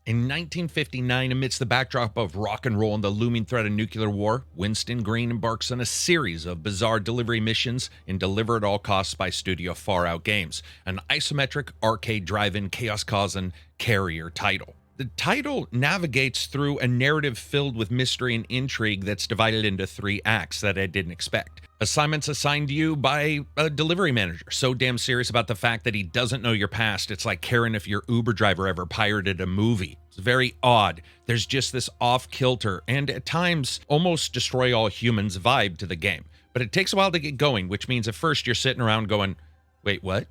In 1959, amidst the backdrop of rock and roll and the looming threat of nuclear war, Winston Green embarks on a series of bizarre delivery missions in Deliver at All Costs by studio Far Out Games, an isometric arcade drive-in chaos-causing carrier title. The title navigates through a narrative filled with mystery and intrigue that's divided into 3 acts that I didn't expect. Assignments assigned to you by a delivery manager, so damn serious about the fact that he doesn't know your past. It's like caring if your Uber driver ever pirated a movie. It's very odd. There's just this off-kilter and at times almost destroy all humans vibe to the game. But it takes a while to get going, which means at first you're sitting around going, wait, what?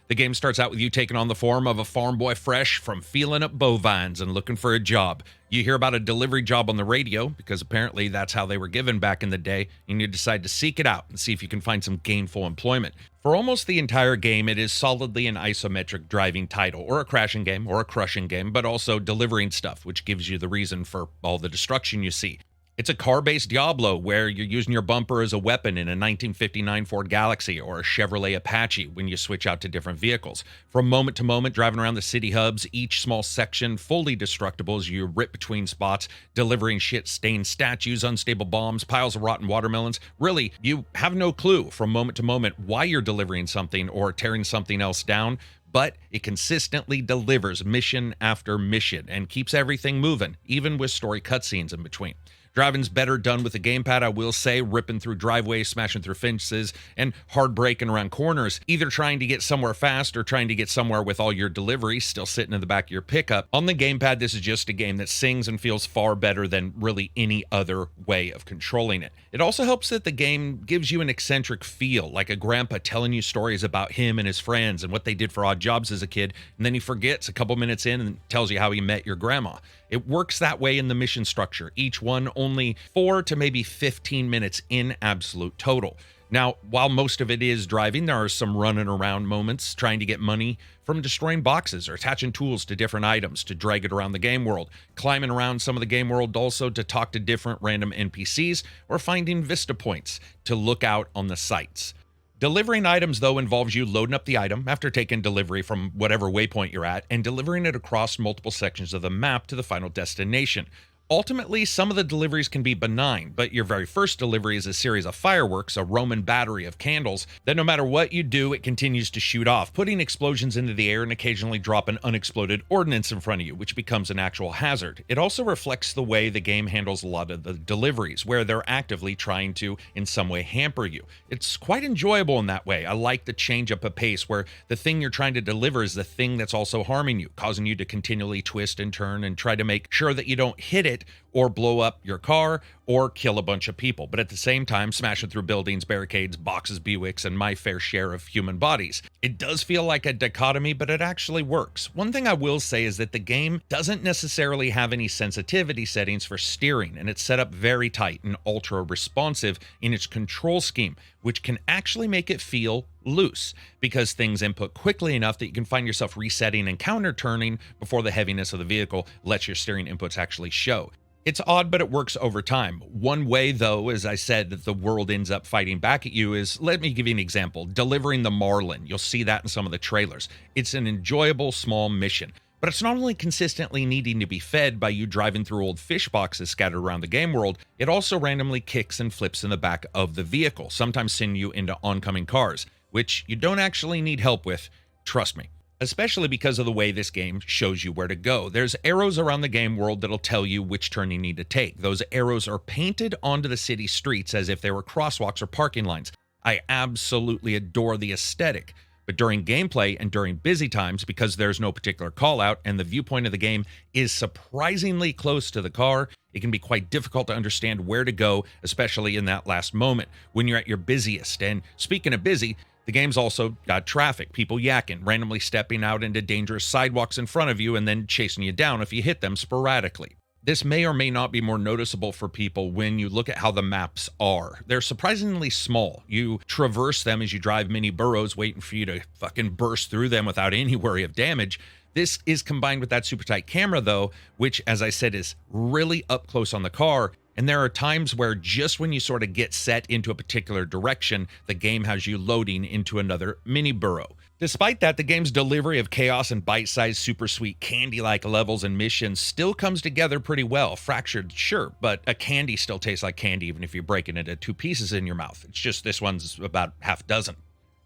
The game starts out with you taking on the form of a farm boy fresh from feeling up bovines and looking for a job. You hear about a delivery job on the radio, because apparently that's how they were given back in the day, and you decide to seek it out and see if you can find some gainful employment. For almost the entire game, it is solidly an isometric driving title, or a crashing game, or a crushing game, but also delivering stuff, which gives you the reason for all the destruction you see. It's a car-based Diablo where you're using your bumper as a weapon in a 1959 Ford Galaxy or a Chevrolet Apache when you switch out to different vehicles. From moment to moment, driving around the city hubs, each small section fully destructible as you rip between spots, delivering shit-stained statues, unstable bombs, piles of rotten watermelons. Really, you have no clue from moment to moment why you're delivering something or tearing something else down, but it consistently delivers mission after mission and keeps everything moving, even with story cutscenes in between. Driving's better done with a gamepad, I will say, ripping through driveways, smashing through fences, and hard braking around corners, either trying to get somewhere fast or trying to get somewhere with all your deliveries still sitting in the back of your pickup. On the gamepad, this is just a game that sings and feels far better than really any other way of controlling it. It also helps that the game gives you an eccentric feel, like a grandpa telling you stories about him and his friends and what they did for odd jobs as a kid, and then he forgets a couple minutes in and tells you how he met your grandma. It works that way in the mission structure, each one only 4 to maybe 15 minutes in absolute total. Now, while most of it is driving, there are some running around moments trying to get money from destroying boxes or attaching tools to different items to drag it around the game world, climbing around some of the game world also to talk to different random NPCs, or finding vista points to look out on the sights. Delivering items, though, involves you loading up the item after taking delivery from whatever waypoint you're at and delivering it across multiple sections of the map to the final destination. Ultimately, some of the deliveries can be benign, but your very first delivery is a series of fireworks, a Roman battery of candles, that no matter what you do, it continues to shoot off, putting explosions into the air and occasionally drop an unexploded ordnance in front of you, which becomes an actual hazard. It also reflects the way the game handles a lot of the deliveries, where they're actively trying to, in some way, hamper you. It's quite enjoyable in that way. I like the change up of pace, where the thing you're trying to deliver is the thing that's also harming you, causing you to continually twist and turn and try to make sure that you don't hit it or blow up your car or kill a bunch of people, but at the same time smashing through buildings, barricades, boxes, Buicks, and my fair share of human bodies. It does feel like a dichotomy, but it actually works. One thing I will say is that the game doesn't necessarily have any sensitivity settings for steering, and it's set up very tight and ultra responsive in its control scheme, which can actually make it feel loose because things input quickly enough that you can find yourself resetting and counter turning before the heaviness of the vehicle lets your steering inputs actually show. It's odd, but it works over time. One way, though, as I said, that the world ends up fighting back at you is, let me give you an example, delivering the Marlin. You'll see that in some of the trailers. It's an enjoyable small mission, but it's not only consistently needing to be fed by you driving through old fish boxes scattered around the game world, it also randomly kicks and flips in the back of the vehicle, sometimes sending you into oncoming cars, which you don't actually need help with, trust me. Especially because of the way this game shows you where to go. There's arrows around the game world that'll tell you which turn you need to take. Those arrows are painted onto the city streets as if they were crosswalks or parking lines. I absolutely adore the aesthetic. But during gameplay and during busy times, because there's no particular call out and the viewpoint of the game is surprisingly close to the car, it can be quite difficult to understand where to go, especially in that last moment when you're at your busiest. And speaking of busy, the game's also got traffic, people yakking, randomly stepping out into dangerous sidewalks in front of you and then chasing you down if you hit them sporadically. This may or may not be more noticeable for people when you look at how the maps are. They're surprisingly small. You traverse them as you drive mini burrows, waiting for you to fucking burst through them without any worry of damage. This is combined with that super tight camera, though, which, as I said, is really up close on the car. And there are times where just when you sort of get set into a particular direction, the game has you loading into another mini burrow. Despite that, the game's delivery of chaos and bite-sized, super sweet candy-like levels and missions still comes together pretty well. Fractured, sure, but a candy still tastes like candy even if you break it into two pieces in your mouth. It's just this one's about half a dozen.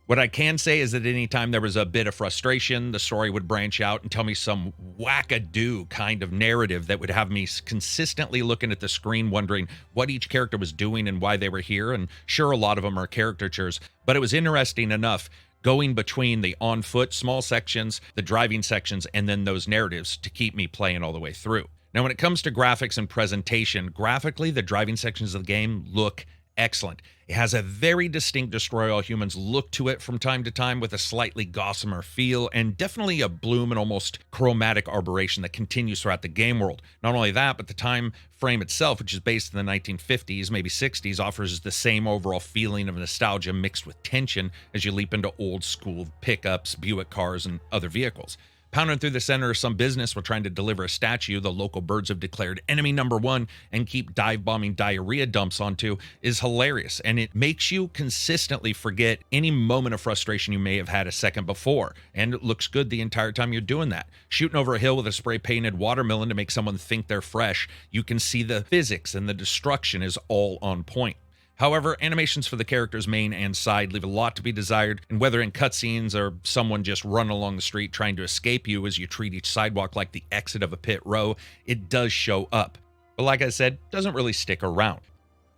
What I can say is that anytime there was a bit of frustration, the story would branch out and tell me some wackadoo kind of narrative that would have me consistently looking at the screen wondering what each character was doing and why they were here. And sure, a lot of them are caricatures, but it was interesting enough going between the on-foot small sections, the driving sections, and then those narratives to keep me playing all the way through. Now, when it comes to graphics and presentation, graphically, the driving sections of the game look excellent. It has a very distinct Destroy All Humans look to it from time to time with a slightly gossamer feel and definitely a bloom and almost chromatic arboration that continues throughout the game world. Not only that, but the time frame itself, which is based in the 1950s, maybe 60s, offers the same overall feeling of nostalgia mixed with tension as you leap into old school pickups, Buick cars, and other vehicles. Pounding through the center of some business while trying to deliver a statue the local birds have declared enemy number one and keep dive-bombing diarrhea dumps onto is hilarious, and it makes you consistently forget any moment of frustration you may have had a second before, and it looks good the entire time you're doing that. Shooting over a hill with a spray-painted watermelon to make someone think they're fresh, you can see the physics and the destruction is all on point. However, animations for the characters main and side leave a lot to be desired, and whether in cutscenes or someone just running along the street trying to escape you as you treat each sidewalk like the exit of a pit row, it does show up. But like I said, doesn't really stick around.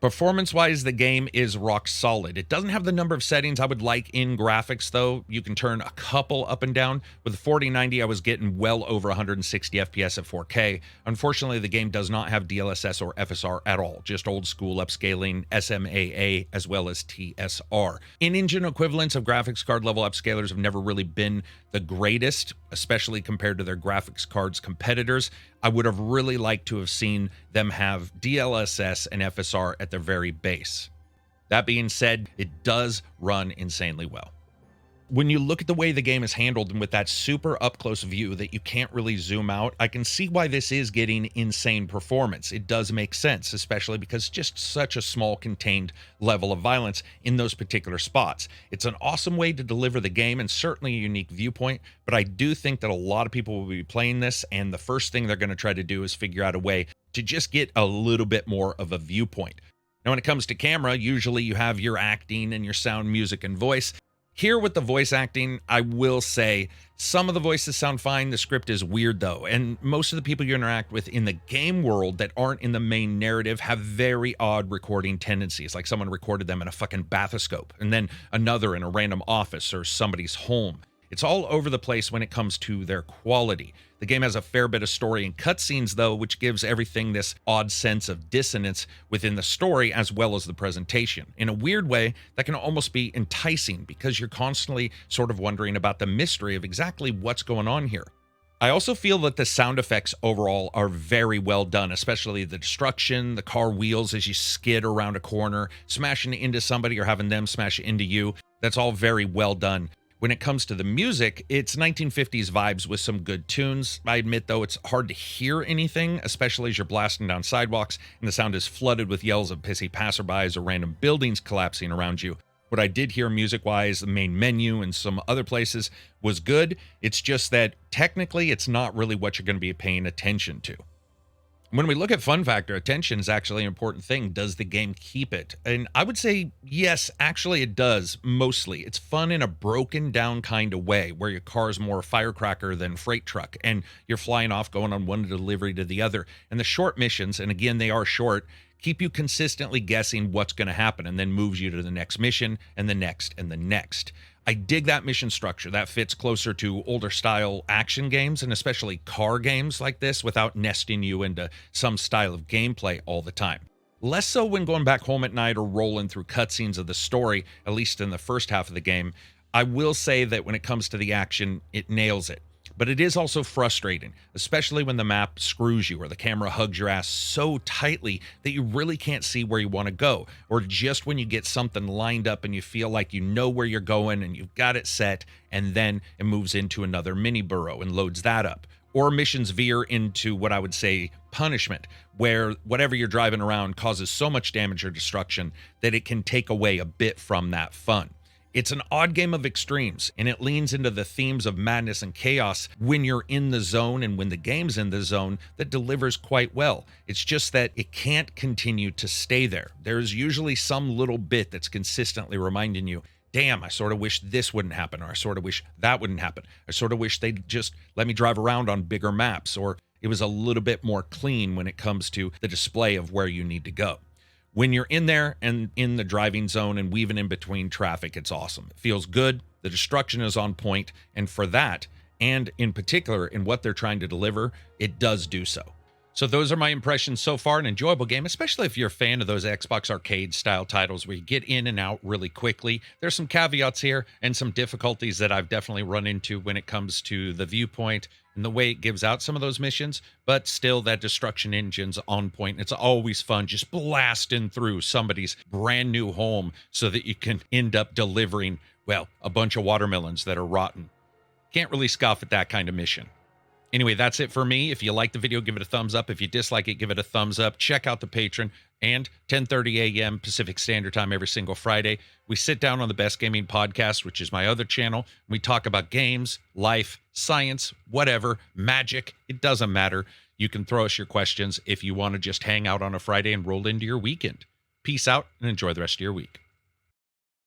Performance-wise, the game is rock solid. It doesn't have the number of settings I would like in graphics, though. You can turn a couple up and down. With the 4090, I was getting well over 160 FPS at 4K. Unfortunately, the game does not have DLSS or FSR at all, just old school upscaling, SMAA, as well as TSR. In-engine equivalents of graphics card level upscalers have never really been the greatest, especially compared to their graphics cards competitors. I would have really liked to have seen them have DLSS and FSR at their very base. That being said, it does run insanely well. When you look at the way the game is handled and with that super up-close view that you can't really zoom out, I can see why this is getting insane performance. It does make sense, especially because just such a small contained level of violence in those particular spots. It's an awesome way to deliver the game and certainly a unique viewpoint, but I do think that a lot of people will be playing this, and the first thing they're going to try to do is figure out a way to just get a little bit more of a viewpoint. Now, when it comes to camera, usually you have your acting and your sound, music, and voice. Here with the voice acting, I will say some of the voices sound fine. The script is weird though, and most of the people you interact with in the game world that aren't in the main narrative have very odd recording tendencies, like someone recorded them in a fucking bathoscope and then another in a random office or somebody's home. It's all over the place when it comes to their quality. The game has a fair bit of story and cutscenes, though, which gives everything this odd sense of dissonance within the story as well as the presentation. In a weird way, that can almost be enticing because you're constantly sort of wondering about the mystery of exactly what's going on here. I also feel that the sound effects overall are very well done, especially the destruction, the car wheels as you skid around a corner, smashing into somebody or having them smash into you. That's all very well done. When it comes to the music, it's 1950s vibes with some good tunes. I admit, though, it's hard to hear anything, especially as you're blasting down sidewalks and the sound is flooded with yells of pissy passerbys or random buildings collapsing around you. What I did hear music-wise, the main menu and some other places, was good. It's just that technically it's not really what you're going to be paying attention to. When we look at fun factor, attention is actually an important thing. Does the game keep it? And I would say, yes, actually it does, mostly. It's fun in a broken down kind of way, where your car is more firecracker than freight truck, and you're flying off going on one delivery to the other. And the short missions, and again, they are short, keep you consistently guessing what's going to happen, and then moves you to the next mission, and the next, and the next. I dig that mission structure. That fits closer to older style action games and especially car games like this without nesting you into some style of gameplay all the time. Less so when going back home at night or rolling through cutscenes of the story, at least in the first half of the game. I will say that when it comes to the action, it nails it. But it is also frustrating, especially when the map screws you or the camera hugs your ass so tightly that you really can't see where you want to go, or just when you get something lined up and you feel like you know where you're going and you've got it set, and then it moves into another mini burrow and loads that up. Or missions veer into what I would say punishment, where whatever you're driving around causes so much damage or destruction that it can take away a bit from that fun. It's an odd game of extremes, and it leans into the themes of madness and chaos when you're in the zone and when the game's in the zone that delivers quite well. It's just that it can't continue to stay there. There's usually some little bit that's consistently reminding you, damn, I sort of wish this wouldn't happen, or I sort of wish that wouldn't happen. I sort of wish they'd just let me drive around on bigger maps, or it was a little bit more clean when it comes to the display of where you need to go. When you're in there and in the driving zone and weaving in between traffic, it's awesome. It feels good. The destruction is on point. And for that, and in particular in what they're trying to deliver, it does do so. So those are my impressions so far. An enjoyable game, especially if you're a fan of those Xbox arcade style titles where you get in and out really quickly. There's some caveats here and some difficulties that I've definitely run into when it comes to the viewpoint and the way it gives out some of those missions, but still that destruction engine's on point. It's always fun just blasting through somebody's brand new home so that you can end up delivering, well, a bunch of watermelons that are rotten. Can't really scoff at that kind of mission. Anyway, that's it for me. If you like the video, give it a thumbs up. If you dislike it, give it a thumbs up. Check out the Patreon. And 10:30 a.m. Pacific Standard Time every single Friday, we sit down on the Best Gaming Podcast, which is my other channel. We talk about games, life, science, whatever, magic. It doesn't matter. You can throw us your questions if you want to just hang out on a Friday and roll into your weekend. Peace out and enjoy the rest of your week.